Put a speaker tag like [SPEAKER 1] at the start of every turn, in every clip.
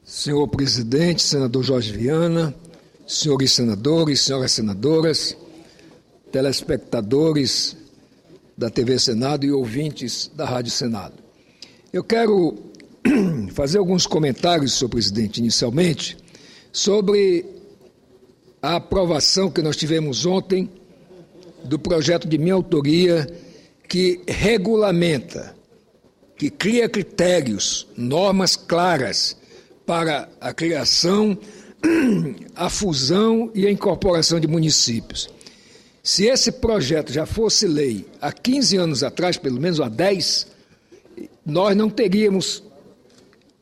[SPEAKER 1] Senhor presidente, senador Jorge Viana, senhores senadores, senhoras senadoras, telespectadores da TV Senado e ouvintes da Rádio Senado. Eu quero fazer alguns comentários, senhor presidente, inicialmente, sobre a aprovação que nós tivemos ontem do projeto de minha autoria que regulamenta, que cria critérios, normas claras para a criação, a fusão e a incorporação de municípios. Se esse projeto já fosse lei há 15 anos atrás, pelo menos há 10, nós não teríamos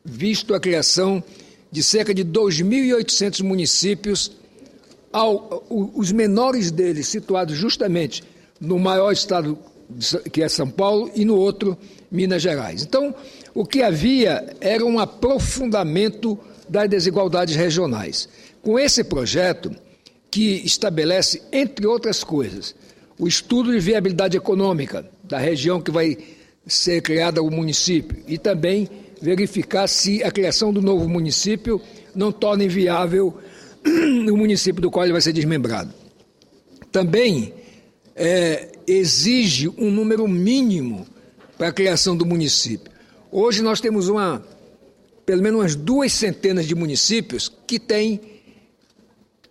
[SPEAKER 1] visto a criação de cerca de 2.800 municípios, os menores deles situados justamente no maior estado, que é São Paulo, e no outro, Minas Gerais. Então, o que havia era um aprofundamento das desigualdades regionais. Com esse projeto, que estabelece, entre outras coisas, o estudo de viabilidade econômica da região que vai ser criada o município e também verificar se a criação do novo município não torna inviável o município do qual ele vai ser desmembrado. Também exige um número mínimo para a criação do município. Hoje nós temos pelo menos umas 200 de municípios que têm,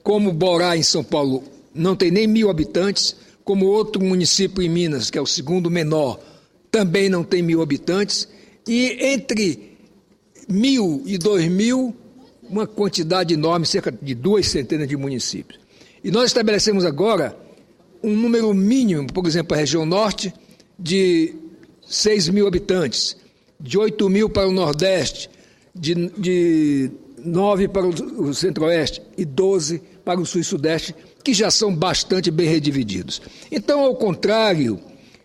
[SPEAKER 1] como Borá, em São Paulo, não tem nem 1.000 habitantes, como outro município em Minas, que é o segundo menor, também não tem 1.000 habitantes, e entre 1.000 e 2.000, uma quantidade enorme, cerca de 200 de municípios. E nós estabelecemos agora um número mínimo, por exemplo, a região norte, de 6.000 habitantes, de 8.000 para o Nordeste, de 9 para o Centro-Oeste e 12 para o Sul e Sudeste, que já são bastante bem redivididos. Então, ao contrário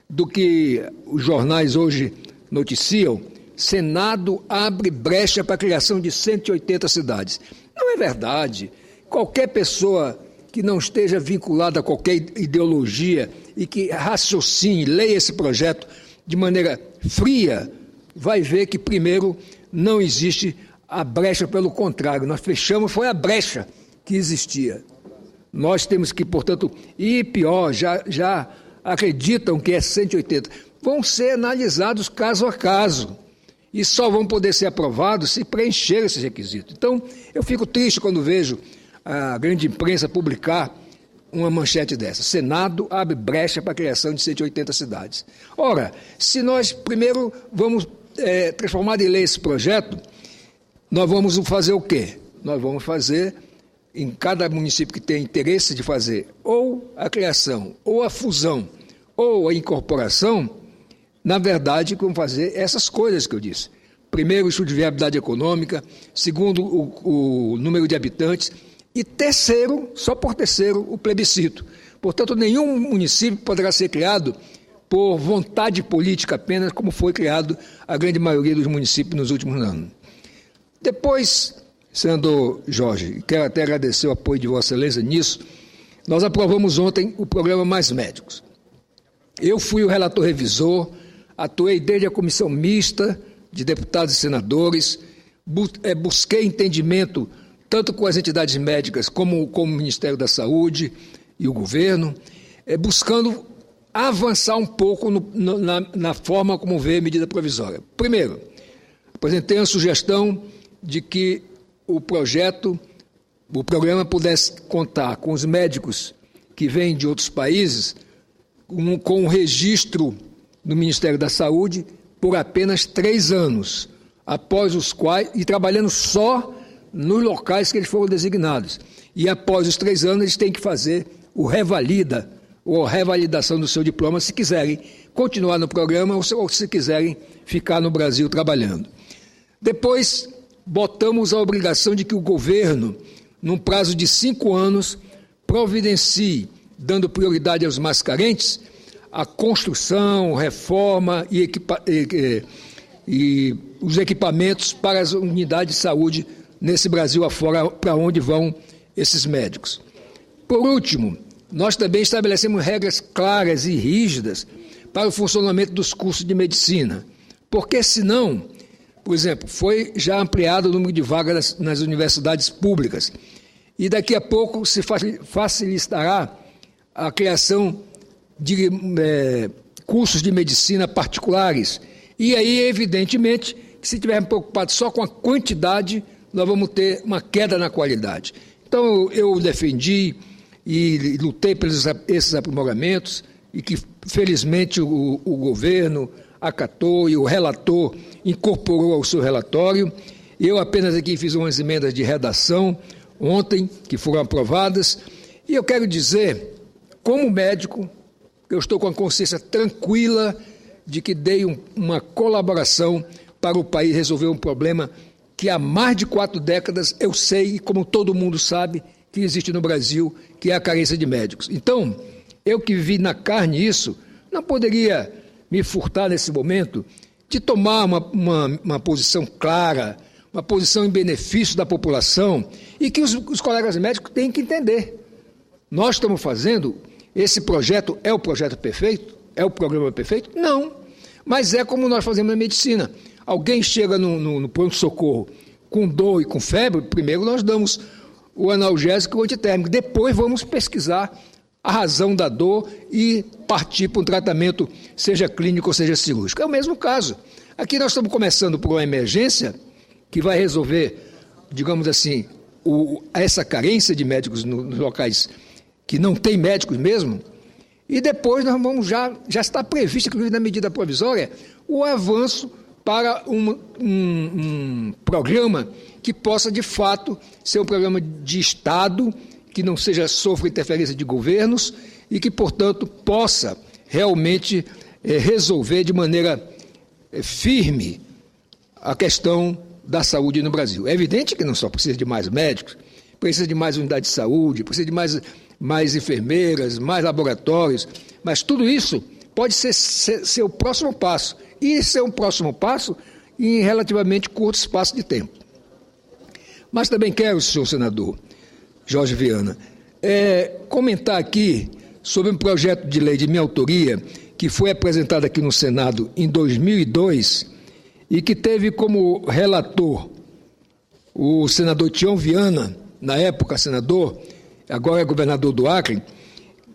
[SPEAKER 1] do que os jornais hoje noticiam, Senado abre brecha para a criação de 180 cidades. Não é verdade. Qualquer pessoa que não esteja vinculada a qualquer ideologia e que raciocine, leia esse projeto de maneira fria, vai ver que, primeiro, não existe a brecha, pelo contrário, nós fechamos, foi a brecha que existia. Nós temos que, portanto, e pior, já acreditam que é 180. Vão ser analisados caso a caso e só vão poder ser aprovados se preencher esses requisitos. Então, eu fico triste quando vejo a grande imprensa publicar uma manchete dessa. Senado abre brecha para a criação de 180 cidades. Ora, se nós primeiro vamos transformar em lei esse projeto, nós vamos fazer o quê? Nós vamos fazer, em cada município que tem interesse de fazer ou a criação, ou a fusão, ou a incorporação, na verdade, vamos fazer essas coisas que eu disse. Primeiro, o estudo de viabilidade econômica. Segundo, o número de habitantes. E terceiro, só por terceiro, o plebiscito. Portanto, nenhum município poderá ser criado por vontade política apenas, como foi criado a grande maioria dos municípios nos últimos anos. Depois, senador Jorge, quero até agradecer o apoio de Vossa Excelência nisso, nós aprovamos ontem o programa Mais Médicos. Eu fui o relator revisor, atuei desde a comissão mista de deputados e senadores, busquei entendimento tanto com as entidades médicas como com o Ministério da Saúde e o governo, buscando avançar um pouco na forma como veio a medida provisória. Primeiro, apresentei uma sugestão de que o programa pudesse contar com os médicos que vêm de outros países, com o registro no Ministério da Saúde por apenas 3 anos, após os quais, e trabalhando só nos locais que eles foram designados. E após os 3 anos, eles têm que fazer o revalida, ou revalidação do seu diploma, se quiserem continuar no programa ou se quiserem ficar no Brasil trabalhando. Depois, botamos a obrigação de que o governo, num prazo de 5 anos, providencie, dando prioridade aos mais carentes, a construção, reforma e os equipamentos para as unidades de saúde nesse Brasil afora, para onde vão esses médicos. Por último, nós também estabelecemos regras claras e rígidas para o funcionamento dos cursos de medicina, porque senão Por exemplo, foi já ampliado o número de vagas nas universidades públicas. E daqui a pouco se facilitará a criação de cursos de medicina particulares. E aí, evidentemente, que se estivermos preocupados só com a quantidade, nós vamos ter uma queda na qualidade. Então, eu defendi e lutei por esses aprimoramentos e que, felizmente, o governo acatou e o relator incorporou ao seu relatório. Eu apenas aqui fiz umas emendas de redação ontem, que foram aprovadas, e eu quero dizer, como médico, que eu estou com a consciência tranquila de que dei uma colaboração para o país resolver um problema que há mais de 4 décadas eu sei, como todo mundo sabe, que existe no Brasil, que é a carência de médicos. Então, eu que vivi na carne isso, não poderia me furtar nesse momento de tomar uma posição clara, uma posição em benefício da população e que os colegas médicos têm que entender. Nós estamos fazendo, esse projeto é o projeto perfeito? É o programa perfeito? Não, mas é como nós fazemos na medicina. Alguém chega no pronto-socorro com dor e com febre, primeiro nós damos o analgésico e o antitérmico, depois vamos pesquisar a razão da dor e partir para um tratamento, seja clínico ou seja cirúrgico. É o mesmo caso. Aqui nós estamos começando por uma emergência que vai resolver, digamos assim, essa carência de médicos nos locais que não tem médicos mesmo, e depois nós vamos já está previsto, inclusive na medida provisória, o avanço para um programa que possa, de fato, ser um programa de Estado, que não sofra interferência de governos e que, portanto, possa realmente resolver de maneira firme a questão da saúde no Brasil. É evidente que não só precisa de mais médicos, precisa de mais unidades de saúde, precisa de mais enfermeiras, mais laboratórios, mas tudo isso pode ser o próximo passo, e ser um próximo passo em relativamente curto espaço de tempo. Mas também quero, senhor senador Jorge Viana, comentar aqui sobre um projeto de lei de minha autoria que foi apresentado aqui no Senado em 2002 e que teve como relator o senador Tião Viana, na época senador, agora é governador do Acre,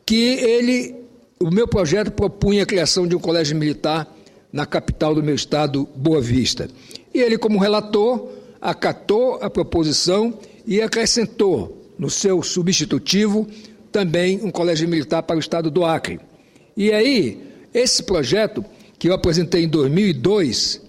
[SPEAKER 1] que o meu projeto propunha a criação de um colégio militar na capital do meu estado, Boa Vista. E ele, como relator, acatou a proposição e acrescentou no seu substitutivo também um colégio militar para o estado do Acre. E aí, esse projeto, que eu apresentei em 2002,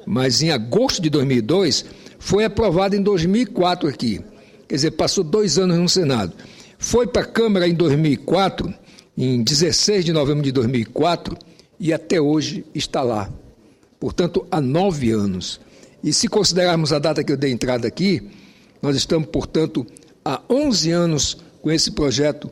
[SPEAKER 1] mas em agosto de 2002, foi aprovado em 2004 aqui. Quer dizer, passou 2 anos no Senado. Foi para a Câmara em 2004, em 16 de novembro de 2004, e até hoje está lá. Portanto, há 9 anos. E se considerarmos a data que eu dei entrada aqui, nós estamos, portanto, há 11 anos com esse projeto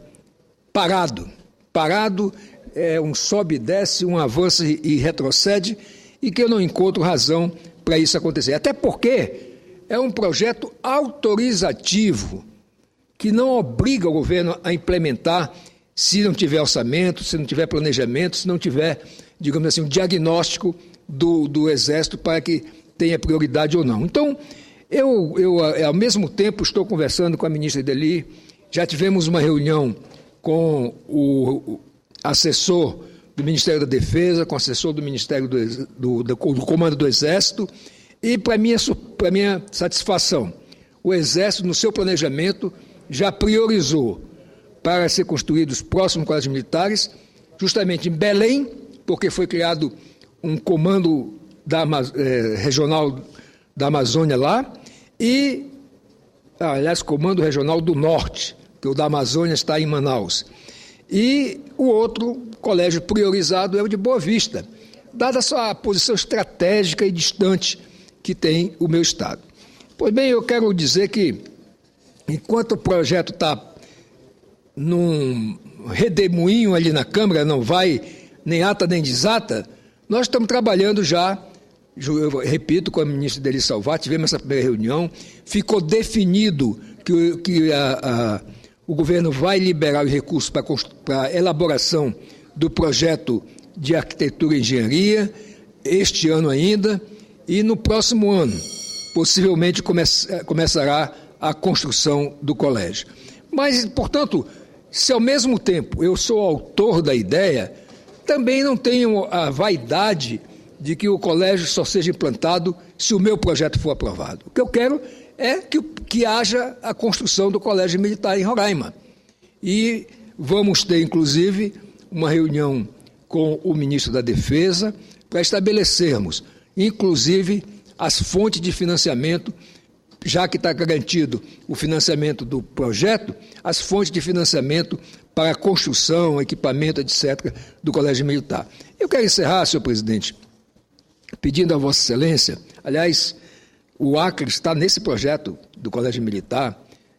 [SPEAKER 1] parado. Parado é um sobe e desce, um avança e retrocede, e que eu não encontro razão para isso acontecer. Até porque é um projeto autorizativo, que não obriga o governo a implementar se não tiver orçamento, se não tiver planejamento, se não tiver, digamos assim, um diagnóstico do Exército para que tenha prioridade ou não. Então, eu ao mesmo tempo, estou conversando com a ministra Ideli, já tivemos uma reunião com o assessor do Ministério da Defesa, com o assessor do Ministério do Comando do Exército, e, para minha satisfação, o Exército, no seu planejamento, já priorizou para ser construídos os próximos colégios militares, justamente em Belém, porque foi criado um comando regional da Amazônia lá, e, aliás, comando regional do Norte, que o da Amazônia está em Manaus. E o outro colégio priorizado é o de Boa Vista, dada a sua posição estratégica e distante que tem o meu estado. Pois bem, eu quero dizer que, enquanto o projeto está num redemoinho ali na Câmara, não vai nem ata nem desata, nós estamos trabalhando já, eu repito, com a ministra Ideli Salvat, tivemos essa primeira reunião, ficou definido que o governo vai liberar os recursos para a elaboração do projeto de arquitetura e engenharia, este ano ainda, e no próximo ano, possivelmente, começará a construção do colégio. Mas, portanto, se ao mesmo tempo eu sou autor da ideia, também não tenho a vaidade de que o colégio só seja implantado se o meu projeto for aprovado. O que eu quero é que haja a construção do Colégio Militar em Roraima. E vamos ter, inclusive, uma reunião com o ministro da Defesa para estabelecermos, inclusive, as fontes de financiamento, já que está garantido o financiamento do projeto, as fontes de financiamento para a construção, equipamento, etc., do Colégio Militar. Eu quero encerrar, senhor presidente, pedindo a Vossa Excelência, aliás, o Acre está nesse projeto do Colégio Militar,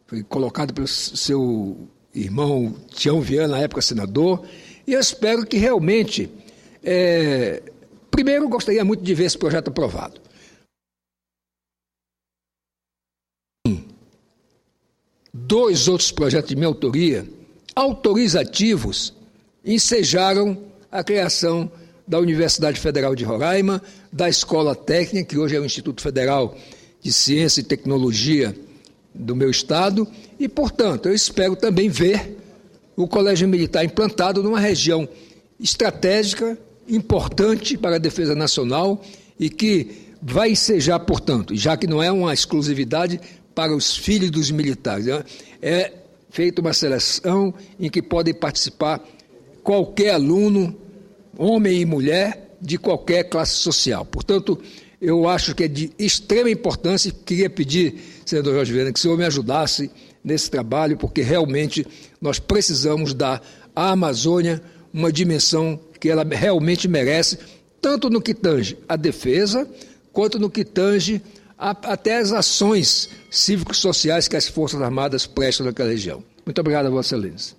[SPEAKER 1] foi colocado pelo seu irmão Tião Viana, na época senador, e eu espero que realmente, primeiro, gostaria muito de ver esse projeto aprovado. Dois outros projetos de minha autoria, autorizativos, ensejaram a criação da Universidade Federal de Roraima, da Escola Técnica, que hoje é o Instituto Federal de Ciência e Tecnologia do meu estado, e, portanto, eu espero também ver o Colégio Militar implantado numa região estratégica, importante para a defesa nacional e que vai ensejar, portanto, já que não é uma exclusividade para os filhos dos militares, é feita uma seleção em que podem participar qualquer aluno, homem e mulher, de qualquer classe social. Portanto, eu acho que é de extrema importância e queria pedir, senador Jorge Viana, que o senhor me ajudasse nesse trabalho, porque realmente nós precisamos dar à Amazônia uma dimensão que ela realmente merece, tanto no que tange a defesa, quanto no que tange até as ações cívicos-sociais que as Forças Armadas prestam naquela região. Muito obrigado a Vossa Excelência.